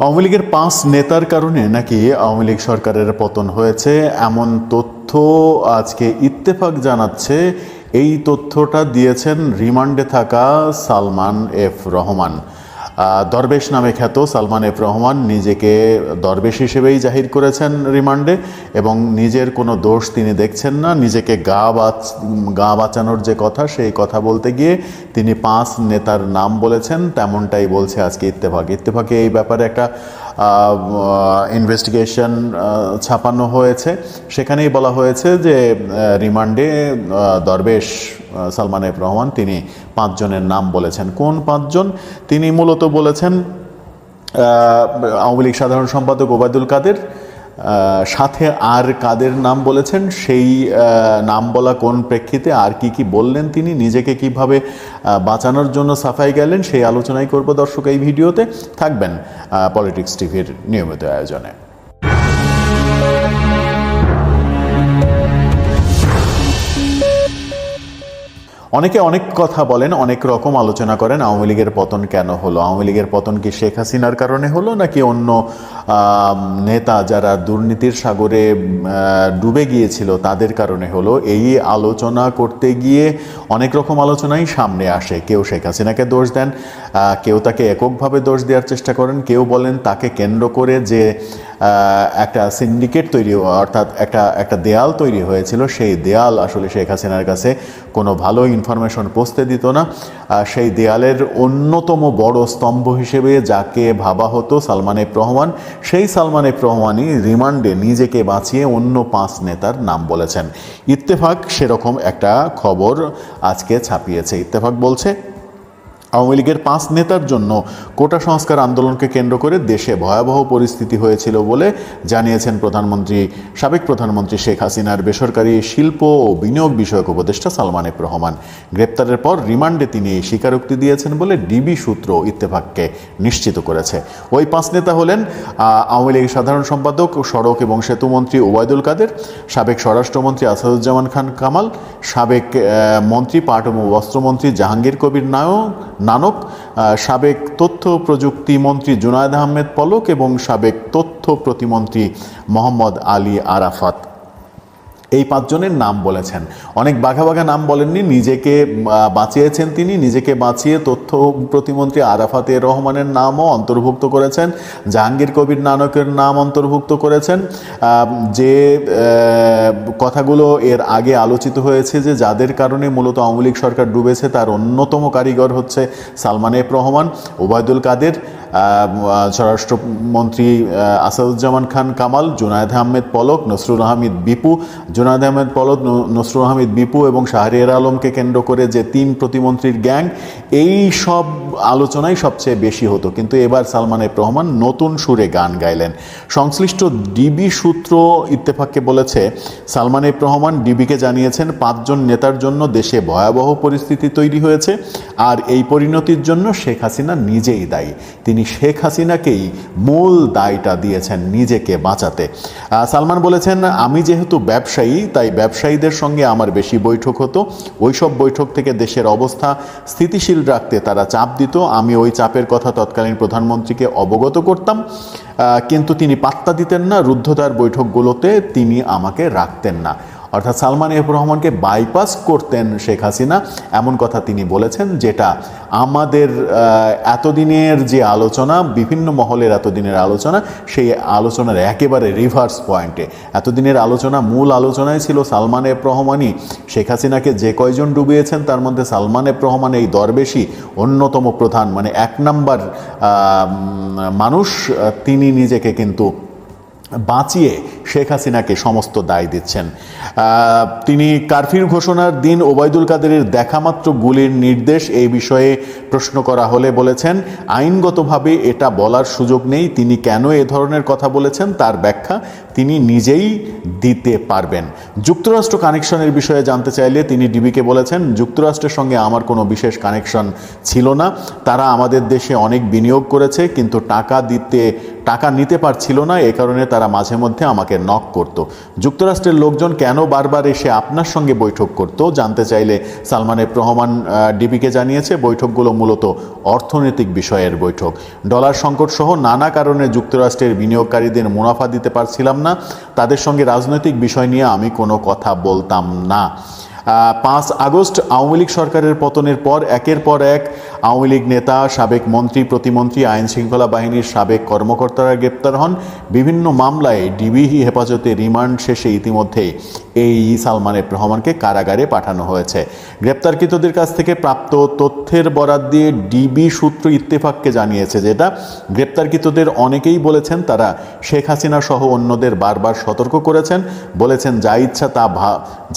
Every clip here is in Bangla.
আওয়ামী লীগের 5 নেতার কারণে নাকি আওয়ামী লীগ সরকারের পতন হয়েছে, এমন তথ্য আজকে ইত্তেফাক জানাচ্ছে। এই তথ্যটা দিয়েছেন রিমান্ডে থাকা সালমান এফ রহমান। দরবেশ নামে খ্যাত সালমান এফ রহমান নিজেকে দরবেশ হিসেবেই জাহির করেছেন রিমান্ডে, এবং নিজের কোনো দোষ তিনি দেখছেন না। নিজেকে গা বাঁচানোর যে কথা, সেই কথা বলতে গিয়ে তিনি 5 নেতার নাম বলেছেন, তেমনটাই বলছে আজকে ইত্তেফাকে এই ব্যাপারে একটা ইনভেস্টিগেশন ছাপানো হয়েছে। সেখানেই বলা হয়েছে যে রিমান্ডে দরবেশ সালমান এফ রহমান তিনি 5 জনের নাম বলেছেন। কোন 5 জন? তিনি মূলত বলেছেন আওয়ামী লীগ সাধারণ সম্পাদক ওবায়দুল কাদের, সাথে আর কাদের নাম বলেছেন, সেই নাম বলা কোন প্রেক্ষিতে আর কি বললেন, তিনি নিজেকে কিভাবে বাঁচানোর জন্য সাফাই গেলেন, সেই আলোচনাই করব দর্শক এই ভিডিওতে। থাকবেন পলিটিক্স টিভির নিয়মিত আয়োজনে। অনেকে অনেক কথা বলেন, অনেক রকম আলোচনা করেন। আওয়ামী লীগের পতন কেন হলো? আওয়ামী লীগের পতন কি শেখ হাসিনার কারণে হলো, নাকি অন্য নেতা যারা দুর্নীতির সাগরে ডুবে গিয়েছিল তাদের কারণে হলো? এই আলোচনা করতে গিয়ে অনেক রকম আলোচনাই সামনে আসে। কেউ শেখ হাসিনাকে দোষ দেন, কেউ তাকে এককভাবে দোষ দেওয়ার চেষ্টা করেন, কেউ বলেন তাকে কেন্দ্র করে যে একটা সিন্ডিকেট তৈরি, অর্থাৎ একটা দেয়াল তৈরি হয়েছিল, সেই দেয়াল আসলে শেখ হাসিনার কাছে কোনো ভালো ইনফরমেশন পৌঁছতে দিত না। সেই দেয়ালের অন্যতম বড় স্তম্ভ হিসেবে যাকে ভাবা হতো সালমান এফ রহমান, সেই সালমান এফ রহমানই রিমান্ডে নিজেকে বাঁচিয়ে অন্য 5 নেতার নাম বলেছেন। ইত্তেফাক সেরকম একটা খবর আজকে ছাপিয়েছে। ইত্তেফাক বলছে আওয়ামী লীগের 5 নেতার জন্য কোটা সংস্কার আন্দোলনকে কেন্দ্র করে দেশে ভয়াবহ পরিস্থিতি হয়েছিল বলে জানিয়েছেন সাবেক প্রধানমন্ত্রী শেখ হাসিনার বেসরকারি শিল্প ও বিনিয়োগ বিষয়ক উপদেষ্টা সালমান এফ রহমান। গ্রেপ্তারের পর রিমান্ডে তিনি এই স্বীকারোক্তি দিয়েছেন বলে ডিবি সূত্র ইত্তেফাককে নিশ্চিত করেছে। ওই 5 নেতা হলেন আওয়ামী লীগের সাধারণ সম্পাদক সড়ক এবং সেতুমন্ত্রী ওবায়দুল কাদের, সাবেক স্বরাষ্ট্রমন্ত্রী আসাদুজ্জামান খান কামাল, সাবেক মন্ত্রী পাট ও বস্ত্রমন্ত্রী জাহাঙ্গীর কবির নানক, সাবেক তথ্য প্রযুক্তি মন্ত্রী জুনায়েদ আহমেদ পলক এবং সাবেক তথ্য প্রতিমন্ত্রী মোহাম্মদ আলী আরাফাত। এই 5 জনের নাম বলেছেন। অনেক বাঘা নাম বলেননি, নিজেকে বাঁচিয়েছেন তিনি। নিজেকে বাঁচিয়ে তথ্য প্রতিমন্ত্রী আরাফাতে রহমানের নামও অন্তর্ভুক্ত করেছেন, জাহাঙ্গীর কবির নানকের নাম অন্তর্ভুক্ত করেছেন। যে কথাগুলো এর আগে আলোচিত হয়েছে যে যাদের কারণে মূলত আওয়ামী লীগ সরকার ডুবেছে, তার অন্যতম কারিগর হচ্ছে সালমান এফ রহমান, ওবায়দুল কাদের, স্বরাষ্ট্রমন্ত্রী আসাদুজ্জামান খান কামাল, জুনায়েদ আহমেদ পলক, নসরুল আহমেদ বিপু, জুনায়েদ আহমেদ পলক, নসরুল আহমেদ বিপু এবং শাহরিয়ার আলমকে কেন্দ্র করে যে 3 প্রতিমন্ত্রীর গ্যাং, এই সব আলোচনাই সবচেয়ে বেশি হতো। কিন্তু এবার সালমান এফ রহমান নতুন সুরে গান গাইলেন। সংশ্লিষ্ট ডিবি সূত্র ইত্তেফাককে বলেছে, সালমান এফ রহমান ডিবিকে জানিয়েছেন 5 জন নেতার জন্য দেশে ভয়াবহ পরিস্থিতি তৈরি হয়েছে, আর এই পরিণতির জন্য শেখ হাসিনা নিজেই দায়ী। তিনি শেখ হাসিনাকেই মূল দায়টা দিয়েছেন নিজেকে বাঁচাতে। সালমান বলেছেন, আমি যেহেতু ব্যবসায়ী, তাই ব্যবসায়ীদের সঙ্গে আমার বেশি বৈঠক হতো। ওইসব বৈঠক থেকে দেশের অবস্থা স্থিতিশীল রাখতে তারা চাপ দিত। আমি ওই চাপের কথা তৎকালীন প্রধানমন্ত্রীকে অবগত করতাম, কিন্তু তিনি পাত্তা দিতেন না। রুদ্ধদ্বার বৈঠকগুলোতে তিনি আমাকে রাখতেন না। অর্থাৎ সালমান এফ রহমানকে বাইপাস করতেন শেখ হাসিনা, এমন কথা তিনি বলেছেন, যেটা আমাদের এতদিনের যে আলোচনা, বিভিন্ন মহলের এতদিনের আলোচনা, সেই আলোচনার একেবারে রিভার্স পয়েন্টে। এতদিনের আলোচনা, মূল আলোচনায় ছিল সালমান এফ রহমানই শেখ হাসিনাকে যে কয়জন ডুবিয়েছেন, তার মধ্যে সালমান এফ রহমান এই দরবেশি অন্যতম প্রধান, মানে 1 নাম্বার মানুষ। তিনি নিজেকে কিন্তু বাঁচিয়ে শেখ হাসিনাকে সমস্ত দায় দিচ্ছেন। তিনি কারফিউ ঘোষণার দিন ওবায়দুল কাদেরের দেখামাত্র গুলির নির্দেশ, এই বিষয়ে প্রশ্ন করা হলে বলেছেন, আইনগতভাবে এটা বলার সুযোগ নেই। তিনি কেন এ ধরনের কথা বলেছেন তার ব্যাখ্যা তিনি নিজেই দিতে পারবেন। যুক্তরাষ্ট্র কানেকশনের বিষয়ে জানতে চাইলে তিনি ডিবিকে বলেছেন, যুক্তরাষ্ট্রের সঙ্গে আমার কোনো বিশেষ কানেকশন ছিল না। তারা আমাদের দেশে অনেক বিনিয়োগ করেছে, কিন্তু টাকা নিতে পারছিল না। এ কারণে তারা মাঝে মধ্যে আমাকে আমাকে নক করত। যুক্তরাষ্ট্রের লোকজন কেন বারবার এসে আপনার সঙ্গে বৈঠক করত জানতে চাইলে সালমান এফ রহমান ডিবিকে জানিয়েছে, বৈঠকগুলো মূলত অর্থনৈতিক বিষয়ের বৈঠক। ডলার সংকট সহ নানা কারণে যুক্তরাষ্ট্রের বিনিয়োগকারীদের মুনাফা দিতে পারছিলাম না, তাদের সঙ্গে রাজনৈতিক বিষয় নিয়ে আমি কোনো কথা বলতাম না। 5 আগস্ট আওয়ামী লীগ সরকারের পতনের পর একের পর এক আওয়ামী লীগ নেতা, সাবেক মন্ত্রী, প্রতিমন্ত্রী, আইন শৃঙ্খলা বাহিনীর সাবেক কর্মকর্তারা গ্রেপ্তার হন। বিভিন্ন মামলায় ডিবি হেফাজতে রিমান্ড শেষে ইতিমধ্যেই এই সালমান এফ রহমানকে কারাগারে পাঠানো হয়েছে। গ্রেপ্তারকৃতদের কাছ থেকে প্রাপ্ত তথ্যের বরাত দিয়ে ডিবি সূত্র ইত্তেফাককে জানিয়েছে, যেটা গ্রেপ্তারকৃতদের অনেকেই বলেছেন তারা শেখ হাসিনা সহ অন্যদের বারবার সতর্ক করেছেন, বলেছেন যা ইচ্ছা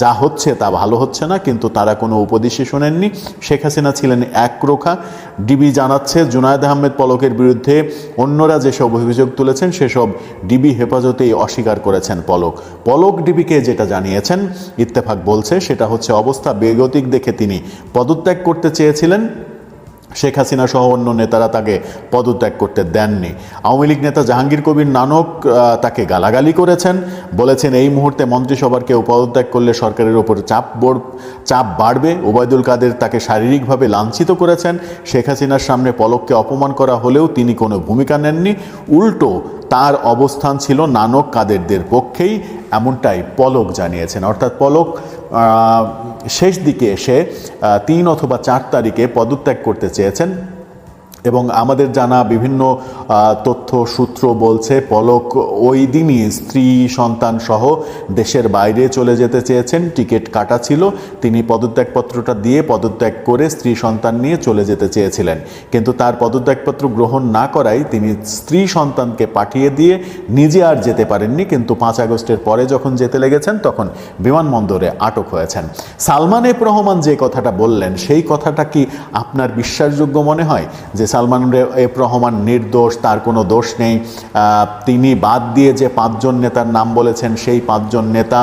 যা হচ্ছে তা ভালো হচ্ছে না, কিন্তু তারা কোনো উপদেশই শোনেননি। শেখ হাসিনা ছিলেন একরোখা। ডিবি জানাচ্ছে জুনায়েদ আহমেদ পলকের বিরুদ্ধে অন্যরা যেসব অভিযোগ তুলেছেন সেসব ডিবি হেফাজতেই অস্বীকার করেছেন পলক ডিবিকে যেটা জানিয়েছেন, ইত্তেফাক বলছে সেটা হচ্ছে অবস্থা বেগতিক দেখে তিনি পদত্যাগ করতে চেয়েছিলেন। শেখ হাসিনা সহ অন্য নেতারা তাকে পদত্যাগ করতে দেননি। আওয়ামী লীগ নেতা জাহাঙ্গীর কবির নানক তাকে গালাগালি করেছেন, বলেছেন এই মুহূর্তে মন্ত্রিসভার কেউ পদত্যাগ করলে সরকারের ওপর চাপ বাড়বে। ওবায়দুল কাদের তাকে শারীরিকভাবে লাঞ্ছিত করেছেন। শেখ হাসিনার সামনে পলককে অপমান করা হলেও তিনি কোনো ভূমিকা নেননি, উল্টো তার অবস্থান ছিল নানক কাদেরদের পক্ষেই, এমনটাই পলক জানিয়েছেন। অর্থাৎ পলক শেষ দিকে এসে 3 অথবা 4 তারিখে পদত্যাগ করতে চেয়েছেন এবং আমাদের জানা বিভিন্ন তথ্য সূত্র বলছে পলক ওই দিনই স্ত্রী সন্তান সহ দেশের বাইরে চলে যেতে চেয়েছেন। টিকিট কাটা ছিল, তিনি পদত্যাগপত্রটা দিয়ে পদত্যাগ করে স্ত্রী সন্তান নিয়ে চলে যেতে চেয়েছিলেন, কিন্তু তার পদত্যাগপত্র গ্রহণ না করায় তিনি স্ত্রী সন্তানকে পাঠিয়ে দিয়ে নিজে আর যেতে পারেননি। কিন্তু 5 আগস্টের পরে যখন যেতে লেগেছেন তখন বিমানবন্দরে আটক হয়েছেন। সালমান এফ রহমান যে কথাটা বললেন সেই কথাটা কি আপনার বিশ্বাসযোগ্য মনে হয় যে সালমান এফ রহমান নির্দোষ, তার কোনো দোষ নেই? তিনি বাদ দিয়ে যে 5 জন নেতার নাম বলেছেন সেই 5 জন নেতা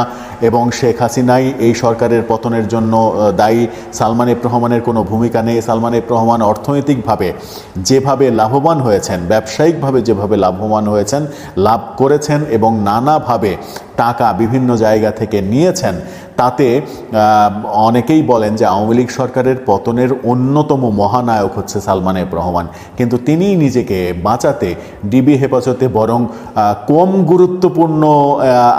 এবং শেখ হাসিনাই এই সরকারের পতনের জন্য দায়ী, সালমান এফ রহমানের কোনো ভূমিকা নেই। সালমান এফ রহমান অর্থনৈতিকভাবে যেভাবে লাভবান হয়েছেন, ব্যবসায়িকভাবে যেভাবে লাভবান হয়েছেন, লাভ করেছেন এবং নানাভাবে টাকা বিভিন্ন জায়গা থেকে নিয়েছেন, তাতে অনেকেই বলেন যে আওয়ামী লীগ সরকারের পতনের অন্যতম মহানায়ক হচ্ছে সালমান এফ রহমান, কিন্তু তিনি নিজেকে বাঁচাতে ডিবি হেফাজতে বরং কম গুরুত্বপূর্ণ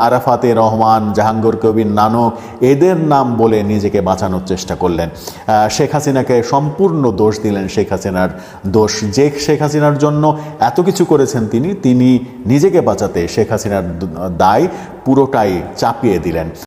আরাফাতে রহমান, জাহাঙ্গীর কবির নানক এদের নাম বলে নিজেকে বাঁচানোর চেষ্টা করলেন। শেখ হাসিনাকে সম্পূর্ণ দোষ দিলেন। শেখ হাসিনার দোষ, যে শেখ হাসিনার জন্য এত কিছু করেছেন তিনি নিজেকে বাঁচাতে শেখ হাসিনার দায় পুরোটাই চাপিয়ে দিলেন।